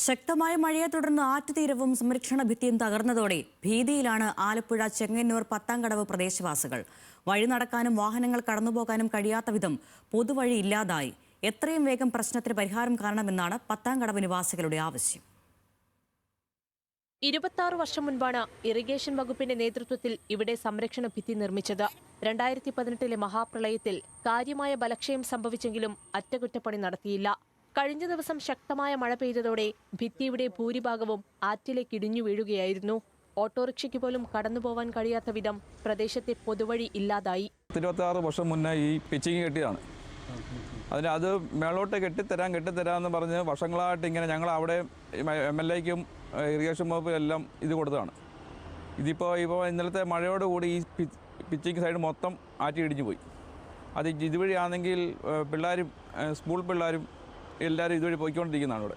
ശക്തമായ മഴയെ തുടർന്ന് ആറ്റുതീരവും സംരക്ഷണ ഭിത്തിയും തകർന്നതോടെ ഭീതിയിലാണ് ആലപ്പുഴ ചെങ്ങന്നൂർ പത്താംകടവ് പ്രദേശവാസികൾ. വഴി നടക്കാനും വാഹനങ്ങൾ കടന്നുപോകാനും കഴിയാത്ത വിധം പൊതുവഴി ഇല്ലാതായി. എത്രയും വേഗം പ്രശ്നത്തിന് പരിഹാരം കാണണമെന്നാണ് പത്താംകടവ് നിവാസികളുടെ ആവശ്യം. 26 വർഷം മുൻപാണ് ഇറിഗേഷൻ വകുപ്പിന്റെ നേതൃത്വത്തിൽ ഇവിടെ സംരക്ഷണ ഭിത്തി നിർമ്മിച്ചത്. 2018 മഹാപ്രളയത്തിൽ കാര്യമായ ബലക്ഷയം സംഭവിച്ചെങ്കിലും അറ്റകുറ്റപ്പണി നടത്തിയില്ല. കഴിഞ്ഞ ദിവസം ശക്തമായ മഴ പെയ്തതോടെ ഭിത്തിയുടെ ഭൂരിഭാഗവും ആറ്റിലേക്ക് ഇടിഞ്ഞു വീഴുകയായിരുന്നു. ഓട്ടോറിക്ഷയ്ക്ക് പോലും കടന്നുപോകാൻ കഴിയാത്ത വിധം പ്രദേശത്തെ പൊതുവഴി ഇല്ലാതായി. 26 വർഷം മുന്നേ ഈ പിച്ചിങ് കെട്ടിയതാണ്. അത് മേളോട്ട് കെട്ടിത്തരാമെന്ന് പറഞ്ഞ് വർഷങ്ങളായിട്ട് ഇങ്ങനെ ഞങ്ങൾ അവിടെ MLAയ്ക്കും ഇറിഗേഷൻ വകുപ്പിലെല്ലാം ഇത് കൊടുത്തതാണ്. ഇപ്പോൾ ഇന്നലത്തെ മഴയോടുകൂടി ഈ പിച്ചിങ് സൈഡ് മൊത്തം ആറ്റി ഇടിഞ്ഞു പോയി. അത് ഇതുവഴിയാണെങ്കിൽ പിള്ളേരും സ്കൂൾ പിള്ളേരും എല്ലാവരും ഇതുവഴി പോയിക്കൊണ്ടിരിക്കുന്നതാണ് ഇവിടെ.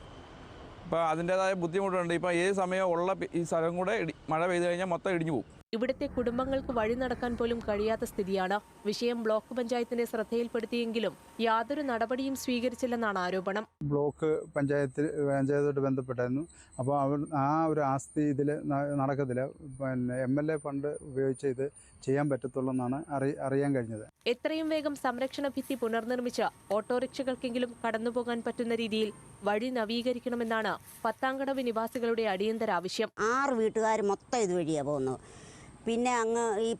ഇപ്പോൾ അതിൻ്റേതായ ബുദ്ധിമുട്ടുണ്ട്. ഇപ്പോൾ ഏത് സമയം ഉള്ള ഈ സ്ഥലം കൂടെ മഴ പെയ്തു കഴിഞ്ഞാൽ മൊത്തം ഇടിഞ്ഞു പോകും. ഇവിടുത്തെ കുടുംബങ്ങൾക്ക് വഴി നടക്കാൻ പോലും കഴിയാത്ത സ്ഥിതിയാണ്. വിഷയം ബ്ലോക്ക് പഞ്ചായത്തിന്റെ ശ്രദ്ധയിൽപ്പെടുത്തിയെങ്കിലും യാതൊരു നടപടിയും സ്വീകരിച്ചില്ലെന്നാണ് ആരോപണം. ബ്ലോക്ക് പഞ്ചായത്തോട്ട് ബന്ധപ്പെട്ടായിരുന്നു. അപ്പോൾ ആ ഒരു ആസ്തി ഇതിൽ നടക്കത്തില്ല. MLA ഫണ്ട് ഉപയോഗിച്ച് ഇത് ചെയ്യാൻ പറ്റത്തുള്ളൂ എന്നാണ് അറിയാൻ കഴിഞ്ഞത്. എത്രയും വേഗം സംരക്ഷണ ഭിത്തി പുനർനിർമ്മിച്ച് ഓട്ടോറിക്ഷകൾക്കെങ്കിലും കടന്നുപോകാൻ പറ്റുന്ന രീതിയിൽ വഴി നവീകരിക്കണമെന്നാണ് പത്താംകടവ് നിവാസികളുടെ അടിയന്തര ആവശ്യം. 6 വീട്ടുകാർ മൊത്തം ഇതുവഴിയാണ് പോകുന്നത്. പിന്നെ അങ്ങ് ഈ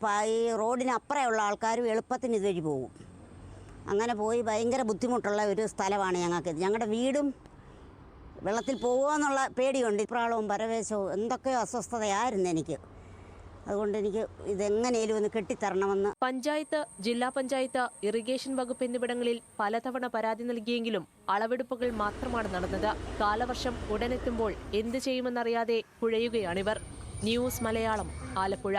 റോഡിനപ്പുറമുള്ള ആൾക്കാരും എളുപ്പത്തിന് ഇതുവഴി പോകും. അങ്ങനെ പോയി ഭയങ്കര ബുദ്ധിമുട്ടുള്ള ഒരു സ്ഥലമാണ് ഞങ്ങൾക്ക്. ഞങ്ങളുടെ വീടും വെള്ളത്തിൽ പോകുമെന്നുള്ള പേടിയുണ്ട്. ഇപ്രാളവും പരവേശവും എന്തൊക്കെയോ അസ്വസ്ഥതയായിരുന്നു എനിക്ക്. അതുകൊണ്ട് എനിക്ക് ഇതെങ്ങനെയും ഒന്ന് കെട്ടിത്തരണമെന്ന് പഞ്ചായത്ത്, ജില്ലാ പഞ്ചായത്ത്, ഇറിഗേഷൻ വകുപ്പ് എന്നിവിടങ്ങളിൽ പലതവണ പരാതി നൽകിയെങ്കിലും അളവെടുപ്പുകൾ മാത്രമാണ് നടന്നത്. കാലവർഷം ഉടനെത്തുമ്പോൾ എന്ത് ചെയ്യുമെന്നറിയാതെ കുഴയുകയാണിവർ. ന്യൂസ് മലയാളം, ആലപ്പുഴ.